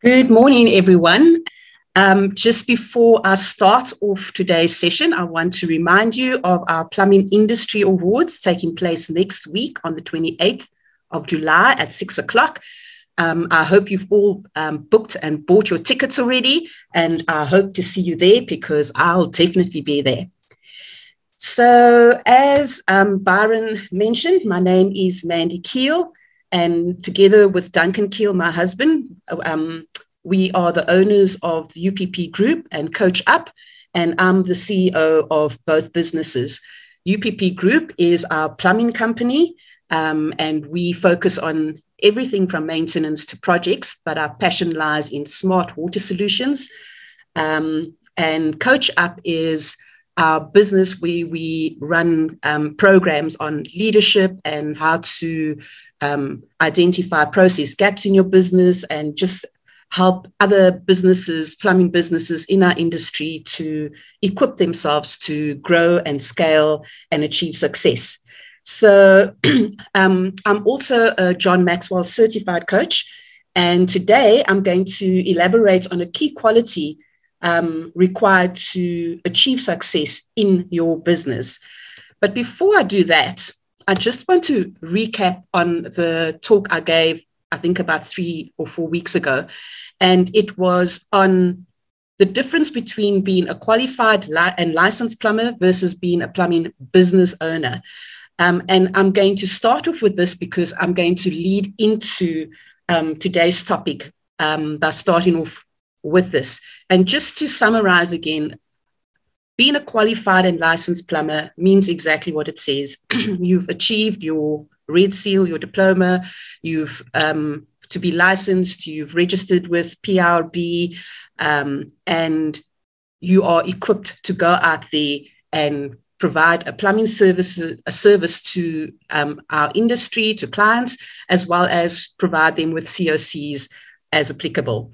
Good morning, everyone. Just before I start off today's session, I want to remind you of our Plumbing Industry Awards taking place next week on the 28th of July at 6 o'clock. I hope you've all booked and bought your tickets already, and I hope to see you there because I'll definitely be there. So as Byron mentioned, my name is Mandy Keel, and together with Duncan Keel, my husband, we are the owners of the UPP Group and Coach Up, and I'm the CEO of both businesses. UPP Group is our plumbing company, and we focus on everything from maintenance to projects, but our passion lies in smart water solutions. And Coach Up is our business where we run programs on leadership and how to identify process gaps in your business and just help other businesses, plumbing businesses in our industry to equip themselves to grow and scale and achieve success. So I'm also a John Maxwell certified coach. And today I'm going to elaborate on a key quality required to achieve success in your business. But before I do that, I just want to recap on the talk I gave, I think about 3 or 4 weeks ago. And it was on the difference between being a qualified and licensed plumber versus being a plumbing business owner. And I'm going to start off with this because I'm going to lead into today's topic by starting off with this. And just to summarize again, being a qualified and licensed plumber means exactly what it says. You've achieved your Red Seal, your diploma, you've to be licensed, you've registered with PRB, and you are equipped to go out there and provide a plumbing service to our industry, to clients, as well as provide them with COCs as applicable.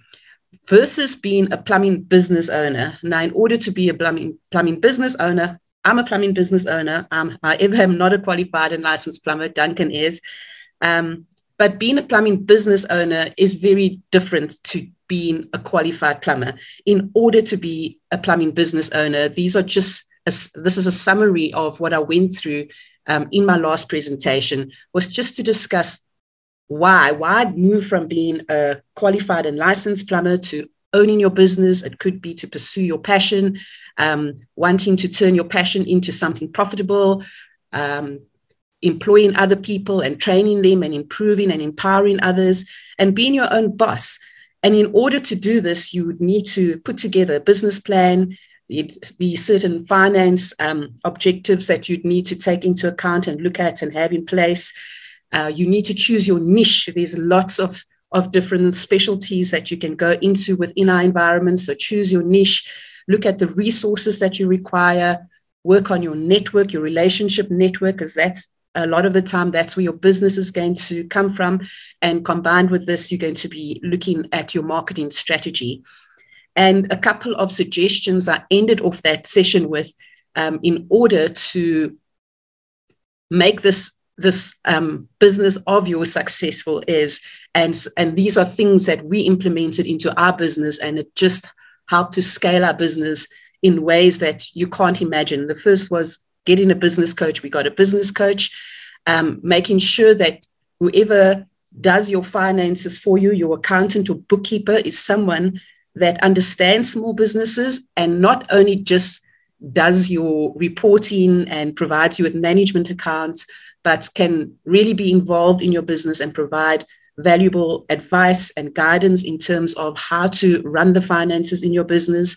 Versus being a plumbing business owner. Now, in order to be a plumbing business owner, I'm a plumbing business owner. However, I'm not a qualified and licensed plumber. Duncan is. But being a plumbing business owner is very different to being a qualified plumber. In order to be a plumbing business owner, these are just, this is a summary of what I went through in my last presentation, was just to discuss why move from being a qualified and licensed plumber to owning your business. It could be to pursue your passion, wanting to turn your passion into something profitable, employing other people and training them and improving and empowering others and being your own boss. And in order to do this, you would need to put together a business plan. There'd be certain finance objectives that you'd need to take into account and look at and have in place. You need to choose your niche. There's lots of different specialties that you can go into within our environment. So choose your niche, look at the resources that you require, work on your network, your relationship network, because that's a lot of the time, that's where your business is going to come from. And combined with this, you're going to be looking at your marketing strategy. And a couple of suggestions I ended off that session with in order to make this business of yours successful is, and these are things that we implemented into our business, and it just helped to scale our business in ways that you can't imagine. The first was getting a business coach. We got a business coach, making sure that whoever does your finances for you, your accountant or bookkeeper, is someone that understands small businesses and not only just does your reporting and provides you with management accounts, but can really be involved in your business and provide valuable advice and guidance in terms of how to run the finances in your business.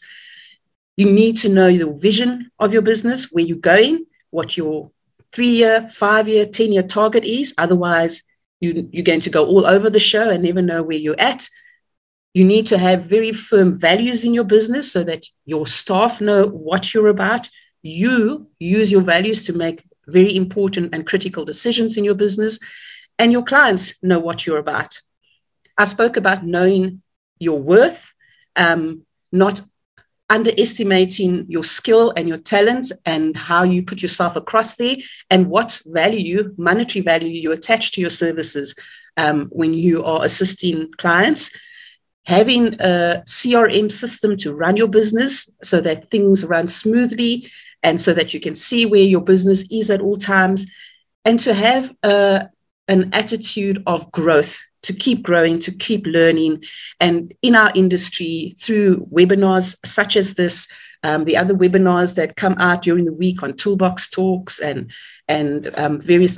You need to know the vision of your business, where you're going, what your 3-year, 5-year, 10-year target is. Otherwise, you're going to go all over the show and never know where you're at. You need to have very firm values in your business so that your staff know what you're about. You use your values to make very important and critical decisions in your business, and your clients know what you're about. I spoke about knowing your worth, not underestimating your skill and your talent and how you put yourself across there, and what value, monetary value, you attach to your services when you are assisting clients. having a CRM system to run your business so that things run smoothly and so that you can see where your business is at all times, and to have an attitude of growth, to keep growing, to keep learning. And in our industry, through webinars such as this, the other webinars that come out during the week on toolbox talks and various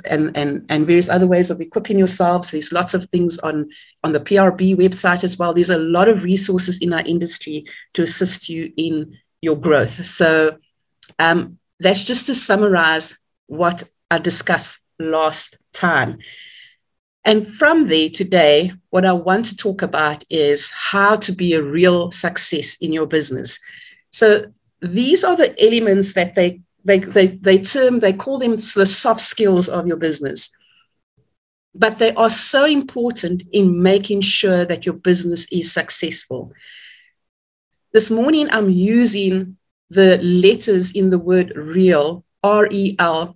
other ways of equipping yourselves. There's lots of things on the PRB website as well. There's a lot of resources in our industry to assist you in your growth. So that's just to summarize what I discussed last time. And from there today, what I want to talk about is how to be a real success in your business. So these are the elements that they call them the soft skills of your business. But they are so important in making sure that your business is successful. This morning, I'm using the letters in the word real, R-E-L,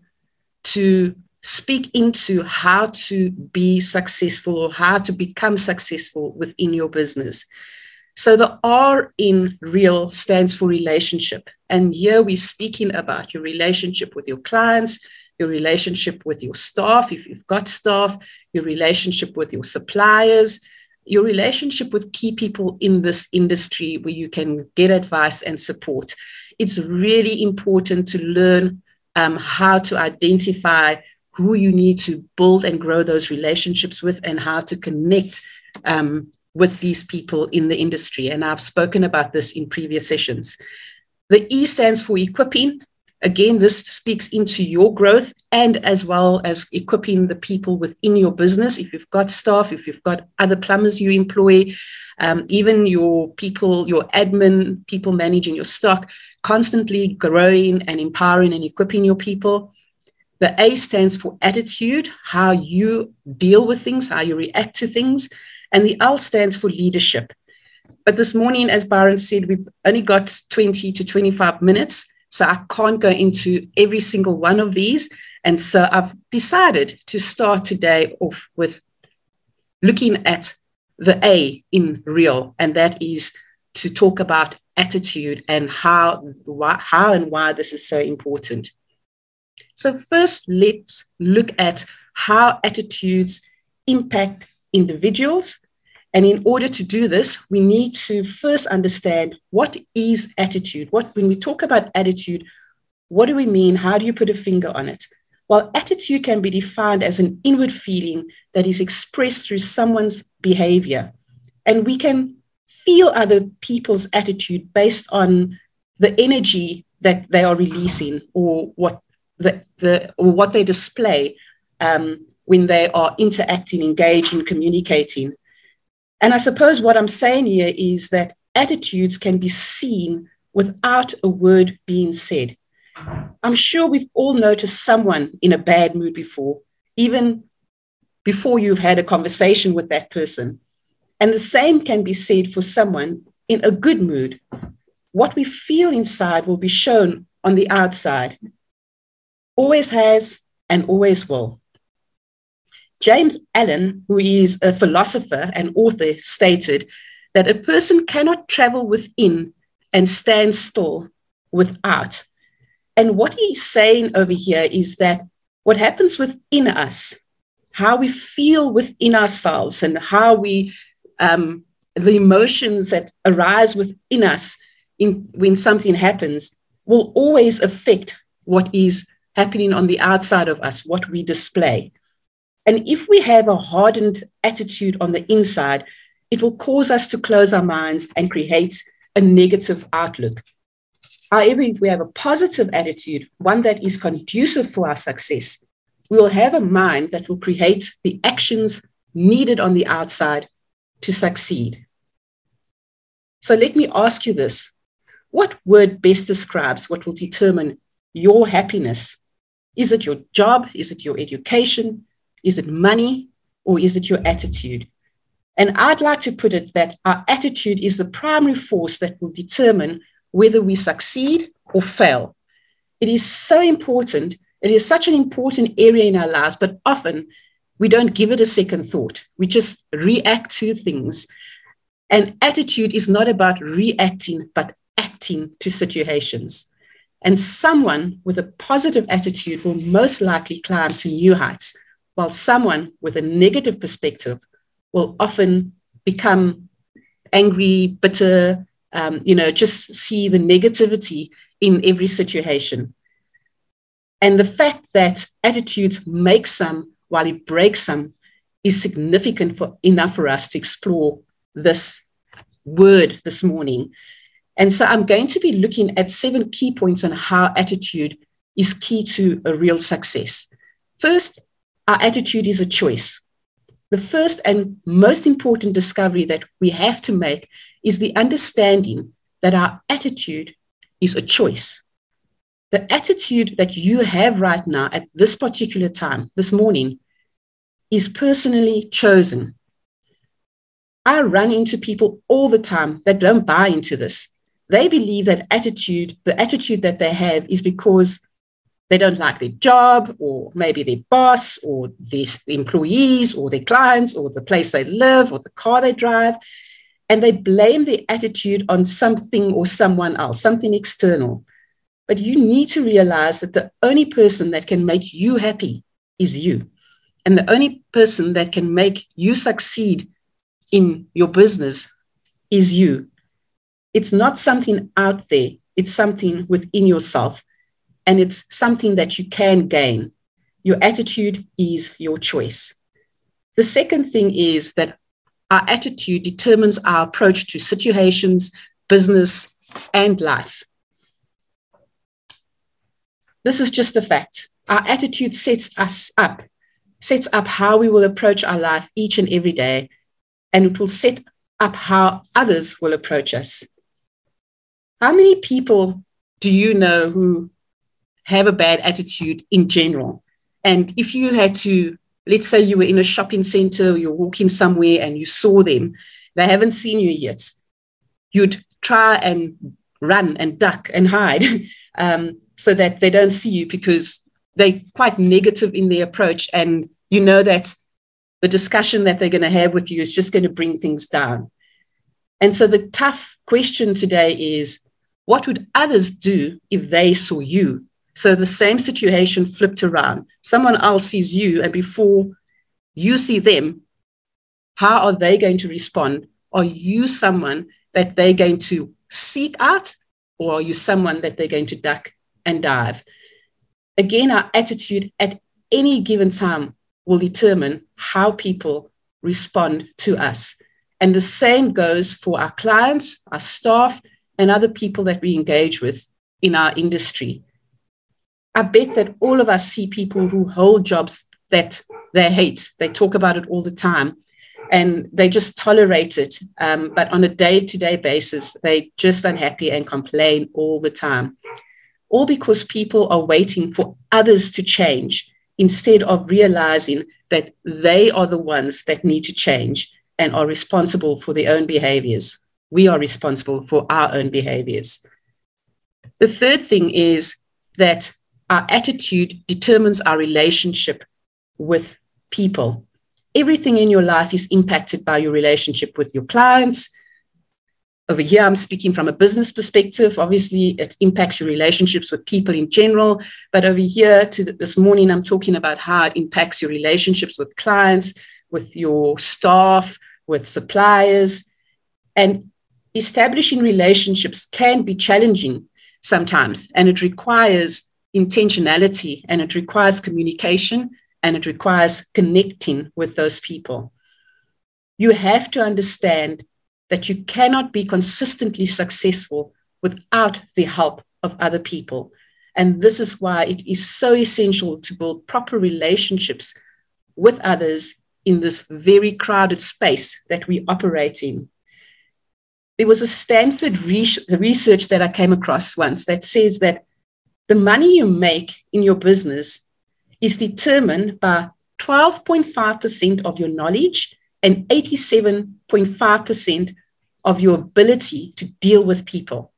to speak into how to be successful or how to become successful within your business. So the R in real stands for relationship. And here we're speaking about your relationship with your clients, your relationship with your staff, if you've got staff, your relationship with your suppliers, your relationship with key people in this industry where you can get advice and support. It's really important to learn how to identify who you need to build and grow those relationships with and how to connect with these people in the industry. And I've spoken about this in previous sessions. The E stands for equipping. Again, this speaks into your growth and as well as equipping the people within your business. If you've got staff, if you've got other plumbers you employ, even your people, your admin, people managing your stock, constantly growing and empowering and equipping your people. The A stands for attitude, how you deal with things, how you react to things. And the L stands for leadership. But this morning, as Byron said, we've only got 20 to 25 minutes. So I can't go into every single one of these. And so I've decided to start today off with looking at the A in real. And that is to talk about attitude and how and why this is so important. So first, let's look at how attitudes impact individuals. And in order to do this, we need to first understand what is attitude. When we talk about attitude, what do we mean? How do you put a finger on it? Well, attitude can be defined as an inward feeling that is expressed through someone's behavior. And we can feel other people's attitude based on the energy that they are releasing or what they display when they are interacting, engaging, communicating. And I suppose what I'm saying here is that attitudes can be seen without a word being said. I'm sure we've all noticed someone in a bad mood before, even before you've had a conversation with that person. And the same can be said for someone in a good mood. What we feel inside will be shown on the outside. Always has and always will. James Allen, who is a philosopher and author, stated that a person cannot travel within and stand still without. And what he's saying over here is that what happens within us, how we feel within ourselves and how we, the emotions that arise within us when something happens will always affect what is happening on the outside of us, what we display. And if we have a hardened attitude on the inside, it will cause us to close our minds and create a negative outlook. However, if we have a positive attitude, one that is conducive for our success, we will have a mind that will create the actions needed on the outside to succeed. So let me ask you this. What word best describes what will determine your happiness? Is it your job? Is it your education? Is it money? Or is it your attitude? And I'd like to put it that our attitude is the primary force that will determine whether we succeed or fail. It is so important. It is such an important area in our lives, but often we don't give it a second thought. We just react to things. And attitude is not about reacting, but acting to situations. And someone with a positive attitude will most likely climb to new heights, while someone with a negative perspective will often become angry, bitter, just see the negativity in every situation. And the fact that attitudes make some while it breaks some is significant enough for us to explore this word this morning. And so I'm going to be looking at 7 key points on how attitude is key to a real success. First, our attitude is a choice. The first and most important discovery that we have to make is the understanding that our attitude is a choice. The attitude that you have right now at this particular time, this morning, is personally chosen. I run into people all the time that don't buy into this. They believe that the attitude that they have is because they don't like their job, or maybe their boss, or their employees, or their clients, or the place they live, or the car they drive. And they blame their attitude on something or someone else, something external. But you need to realize that the only person that can make you happy is you. And the only person that can make you succeed in your business is you. It's not something out there. It's something within yourself. And it's something that you can gain. Your attitude is your choice. The second thing is that our attitude determines our approach to situations, business, and life. This is just a fact. Our attitude sets up how we will approach our life each and every day, and it will set up how others will approach us. How many people do you know who have a bad attitude in general? And if you had to, let's say you were in a shopping center, you're walking somewhere and you saw them, they haven't seen you yet, you'd try and run and duck and hide so that they don't see you, because they're quite negative in their approach. And you know that the discussion that they're going to have with you is just going to bring things down. And so the tough question today is, what would others do if they saw you? So the same situation flipped around. Someone else sees you, and before you see them, how are they going to respond? Are you someone that they're going to seek out, or are you someone that they're going to duck and dive? Again, our attitude at any given time will determine how people respond to us. And the same goes for our clients, our staff, and other people that we engage with in our industry. I bet that all of us see people who hold jobs that they hate. They talk about it all the time, and they just tolerate it. But on a day-to-day basis, they're just unhappy and complain all the time. All because people are waiting for others to change instead of realizing that they are the ones that need to change and are responsible for their own behaviors. We are responsible for our own behaviors. The third thing is that our attitude determines our relationship with people. Everything in your life is impacted by your relationship with your clients. Over here, I'm speaking from a business perspective. Obviously, it impacts your relationships with people in general. But over here, this morning, I'm talking about how it impacts your relationships with clients, with your staff, with suppliers. And establishing relationships can be challenging sometimes, and it requires intentionality, and it requires communication, and it requires connecting with those people. You have to understand that you cannot be consistently successful without the help of other people. And this is why it is so essential to build proper relationships with others in this very crowded space that we operate in. There was a Stanford research that I came across once that says that the money you make in your business is determined by 12.5% of your knowledge and 87.5% of your ability to deal with people.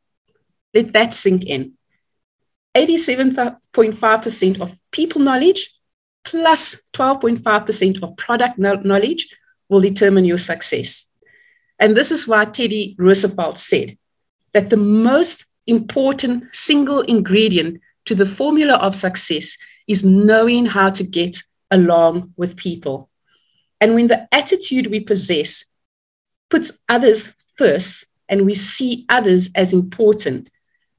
Let that sink in. 87.5% of people knowledge plus 12.5% of product knowledge will determine your success. And this is why Teddy Roosevelt said that the most important single ingredient to the formula of success is knowing how to get along with people. And when the attitude we possess puts others first and we see others as important,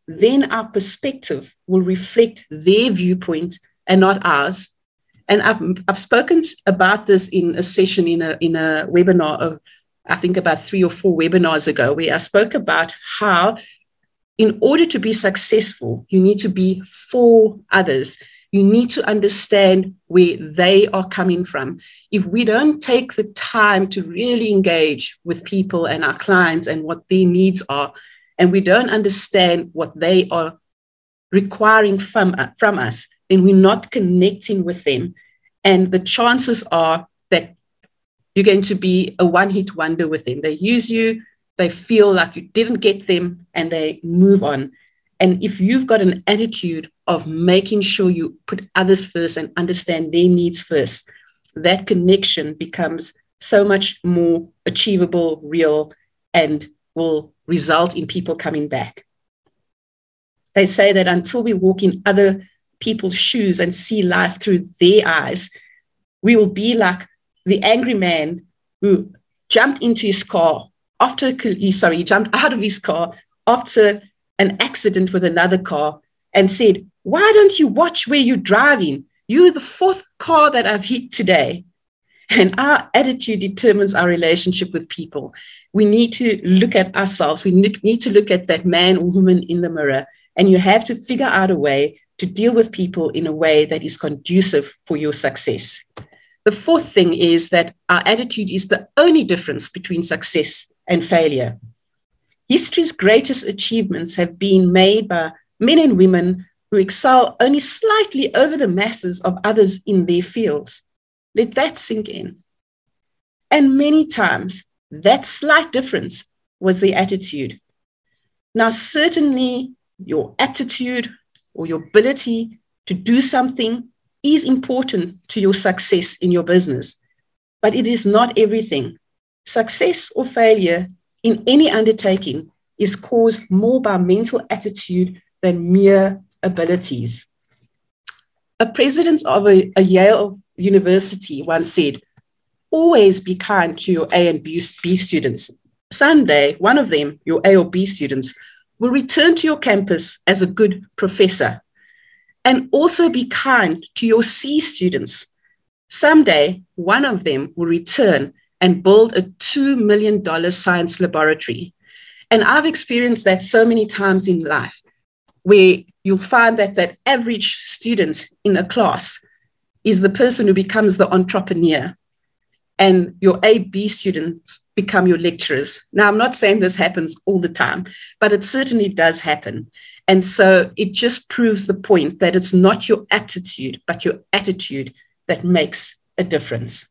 then our perspective will reflect their viewpoint and not ours. And I've spoken about this in a session in a webinar of, I think about 3 or 4 webinars ago, where I spoke about how in order to be successful, you need to be for others. You need to understand where they are coming from. If we don't take the time to really engage with people and our clients and what their needs are, and we don't understand what they are requiring from us, then we're not connecting with them. And the chances are that you're going to be a one-hit wonder with them. They use you, they feel like you didn't get them, and they move on. And if you've got an attitude of making sure you put others first and understand their needs first, that connection becomes so much more achievable, real, and will result in people coming back. They say that until we walk in other people's shoes and see life through their eyes, we will be like the angry man who jumped into his car he jumped out of his car after an accident with another car and said, "Why don't you watch where you're driving? You're the 4th car that I've hit today." And our attitude determines our relationship with people. We need to look at ourselves. We need to look at that man or woman in the mirror, and you have to figure out a way to deal with people in a way that is conducive for your success. The 4th thing is that our attitude is the only difference between success and failure. History's greatest achievements have been made by men and women who excel only slightly over the masses of others in their fields. Let that sink in. And many times, that slight difference was the attitude. Now, certainly your aptitude or your ability to do something is important to your success in your business, but it is not everything. Success or failure in any undertaking is caused more by mental attitude than mere abilities. A president of a Yale University once said, "Always be kind to your A and B students. Someday, one of them, your A or B students, will return to your campus as a good professor. And also be kind to your C students. Someday, one of them will return and build a $2 million science laboratory." And I've experienced that so many times in life, where you'll find that that average student in a class is the person who becomes the entrepreneur, and your A, B students become your lecturers. Now, I'm not saying this happens all the time, but it certainly does happen. And so it just proves the point that it's not your aptitude, but your attitude that makes a difference.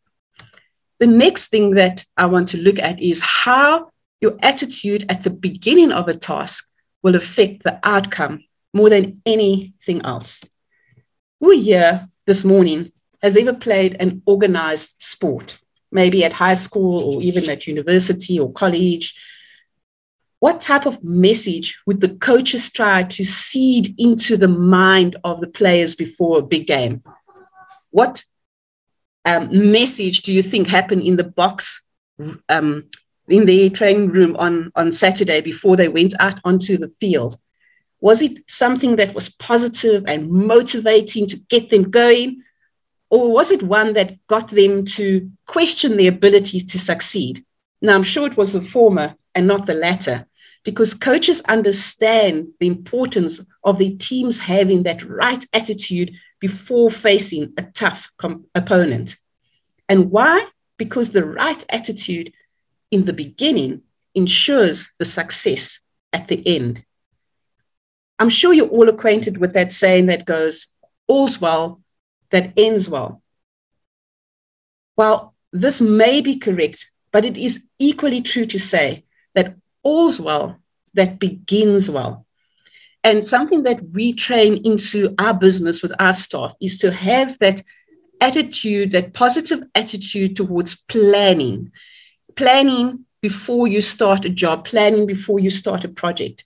The next thing that I want to look at is how your attitude at the beginning of a task will affect the outcome more than anything else. Who here this morning has ever played an organized sport, maybe at high school or even at university or college? What type of message would the coaches try to seed into the mind of the players before a big game? What message do you think happened in the box, in the training room on Saturday before they went out onto the field? Was it something that was positive and motivating to get them going? Or was it one that got them to question their ability to succeed? Now, I'm sure it was the former and not the latter, because coaches understand the importance of their teams having that right attitude before facing a tough opponent. And why? Because the right attitude in the beginning ensures the success at the end. I'm sure you're all acquainted with that saying that goes, "All's well that ends well." Well, this may be correct, but it is equally true to say that all's well that begins well. And something that we train into our business with our staff is to have that attitude, that positive attitude towards planning. Planning before you start a job, planning before you start a project,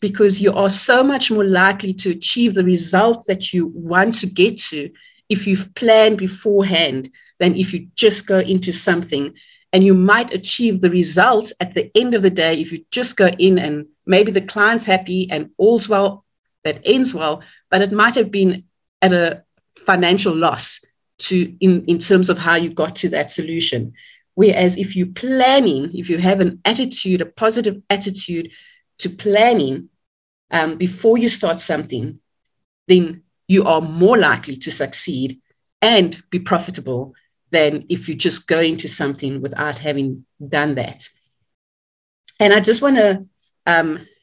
because you are so much more likely to achieve the result that you want to get to if you've planned beforehand than if you just go into something. And you might achieve the results at the end of the day if you just go in and maybe the client's happy and all's well, that ends well, but it might have been at a financial loss in terms of how you got to that solution. Whereas if you're planning, if you have an attitude, a positive attitude to planning before you start something, then you are more likely to succeed and be profitable than if you just go into something without having done that. And I just want to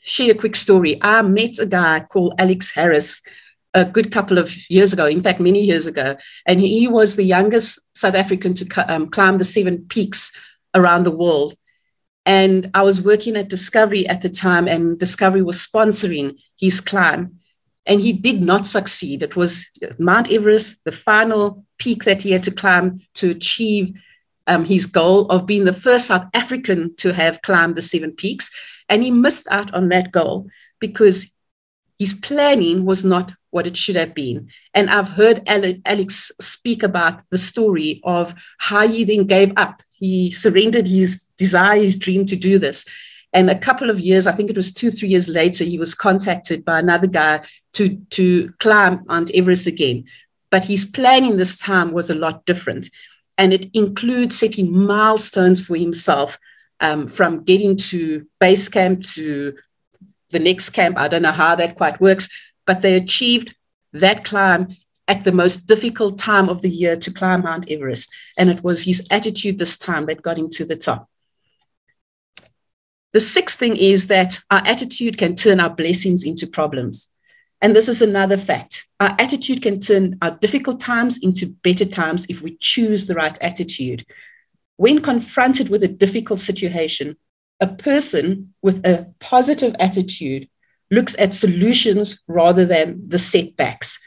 share a quick story. I met a guy called Alex Harris a good couple of years ago, in fact, many years ago, and he was the youngest South African to climb the 7 peaks around the world. And I was working at Discovery at the time, and Discovery was sponsoring his climb. And he did not succeed. It was Mount Everest, the final peak that he had to climb to achieve his goal of being the first South African to have climbed the 7 peaks. And he missed out on that goal because his planning was not what it should have been. And I've heard Alex speak about the story of how he then gave up. He surrendered his desire, his dream to do this. And a couple of years, I think it was 2-3 years later, he was contacted by another guy to climb Mount Everest again. But his planning this time was a lot different. And it includes setting milestones for himself from getting to base camp to the next camp. I don't know how that quite works, but they achieved that climb at the most difficult time of the year to climb Mount Everest. And it was his attitude this time that got him to the top. The sixth thing is that our attitude can turn our blessings into problems. And this is another fact. Our attitude can turn our difficult times into better times if we choose the right attitude. When confronted with a difficult situation, a person with a positive attitude looks at solutions rather than the setbacks.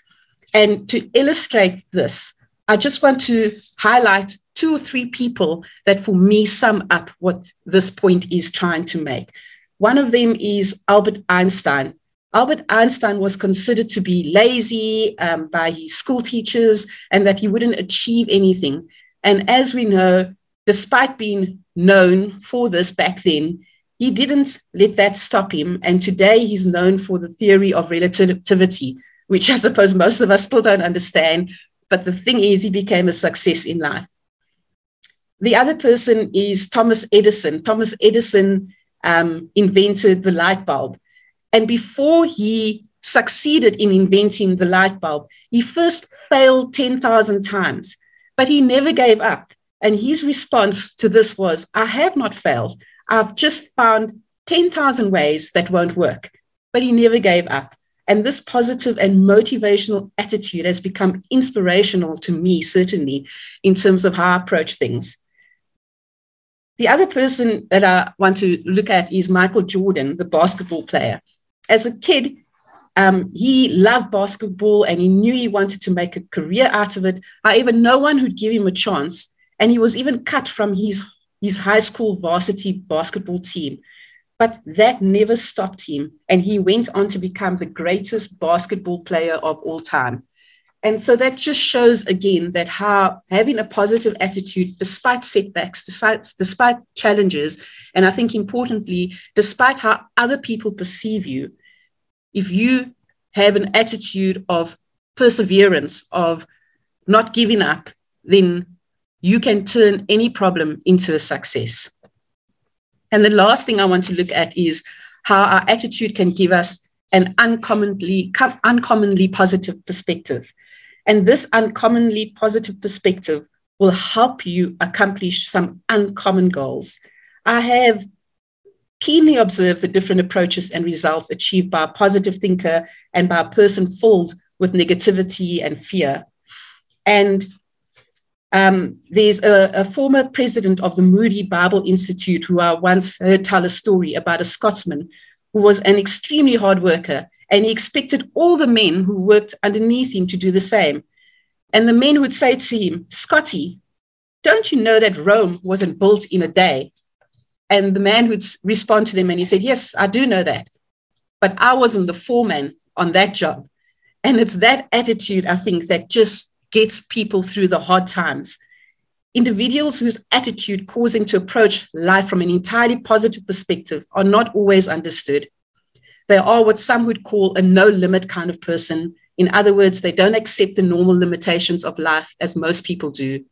And to illustrate this, I just want to highlight 2 or 3 people that for me sum up what this point is trying to make. One of them is Albert Einstein. Albert Einstein was considered to be lazy by his school teachers and that he wouldn't achieve anything. And as we know, despite being known for this back then, he didn't let that stop him. And today he's known for the theory of relativity, which I suppose most of us still don't understand. But the thing is, he became a success in life. The other person is Thomas Edison. Thomas Edison invented the light bulb. And before he succeeded in inventing the light bulb, he first failed 10,000 times, but he never gave up. And his response to this was, I have not failed. I've just found 10,000 ways that won't work. But he never gave up. And this positive and motivational attitude has become inspirational to me, certainly, in terms of how I approach things. The other person that I want to look at is Michael Jordan, the basketball player. As a kid, he loved basketball and he knew he wanted to make a career out of it. However, no one would give him a chance. And he was even cut from his high school varsity basketball team. But that never stopped him. And he went on to become the greatest basketball player of all time. And so that just shows again that how having a positive attitude, despite setbacks, despite challenges, and I think importantly, despite how other people perceive you, if you have an attitude of perseverance, of not giving up, then you can turn any problem into a success. And the last thing I want to look at is how our attitude can give us an uncommonly positive perspective. And this uncommonly positive perspective will help you accomplish some uncommon goals. I have keenly observed the different approaches and results achieved by a positive thinker and by a person filled with negativity and fear. And there's a former president of the Moody Bible Institute who I once heard tell a story about a Scotsman who was an extremely hard worker, and he expected all the men who worked underneath him to do the same. And the men would say to him, Scotty, don't you know that Rome wasn't built in a day? And the man would respond to them and he said, yes, I do know that. But I wasn't the foreman on that job. And it's that attitude, I think, that just gets people through the hard times. Individuals whose attitude causes them to approach life from an entirely positive perspective are not always understood. They are what some would call a no-limit kind of person. In other words, they don't accept the normal limitations of life as most people do.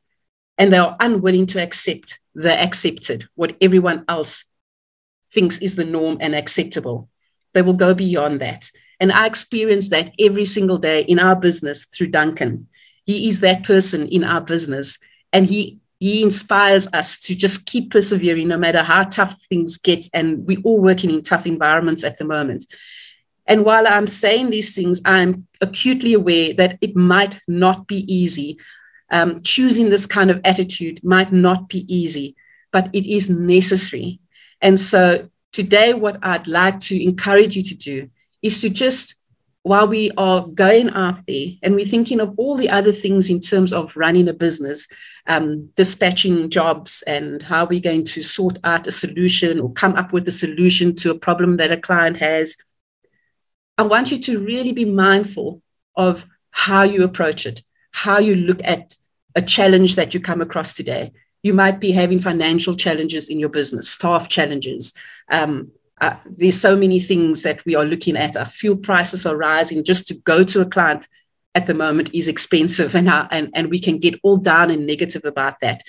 And they are unwilling to accept the accepted, what everyone else thinks is the norm and acceptable. They will go beyond that. And I experience that every single day in our business through Duncan. He is that person in our business. And he inspires us to just keep persevering no matter how tough things get. And we're all working in tough environments at the moment. And while I'm saying these things, I'm acutely aware that it might not be easy. Choosing this kind of attitude might not be easy, but it is necessary. And so today, what I'd like to encourage you to do is to just, while we are going out there and we're thinking of all the other things in terms of running a business, dispatching jobs and how we're going to sort out a solution or come up with a solution to a problem that a client has, I want you to really be mindful of how you approach it, how you look at a challenge that you come across today. You might be having financial challenges in your business, staff challenges. There's so many things that we are looking at. Our fuel prices are rising. Just to go to a client at the moment is expensive, and we can get all down and negative about that.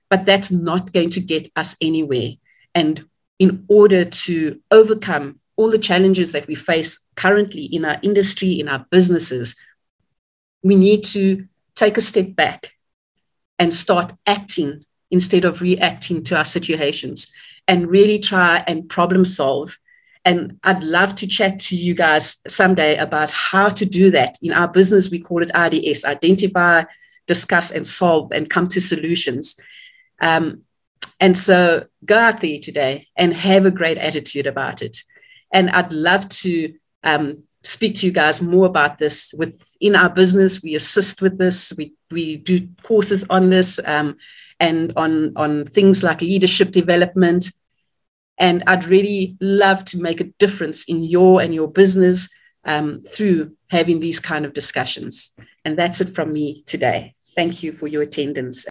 But that's not going to get us anywhere. And in order to overcome all the challenges that we face currently in our industry, in our businesses, we need to take a step back and start acting instead of reacting to our situations, and really try and problem solve. And I'd love to chat to you guys someday about how to do that. In our business, we call it IDS, identify, discuss, and solve, and come to solutions. And so go out there today and have a great attitude about it. And I'd love to speak to you guys more about this. Within our business, we assist with this. We do courses on this and on things like leadership development. And I'd really love to make a difference in your business through having these kind of discussions. And that's it from me today. Thank you for your attendance.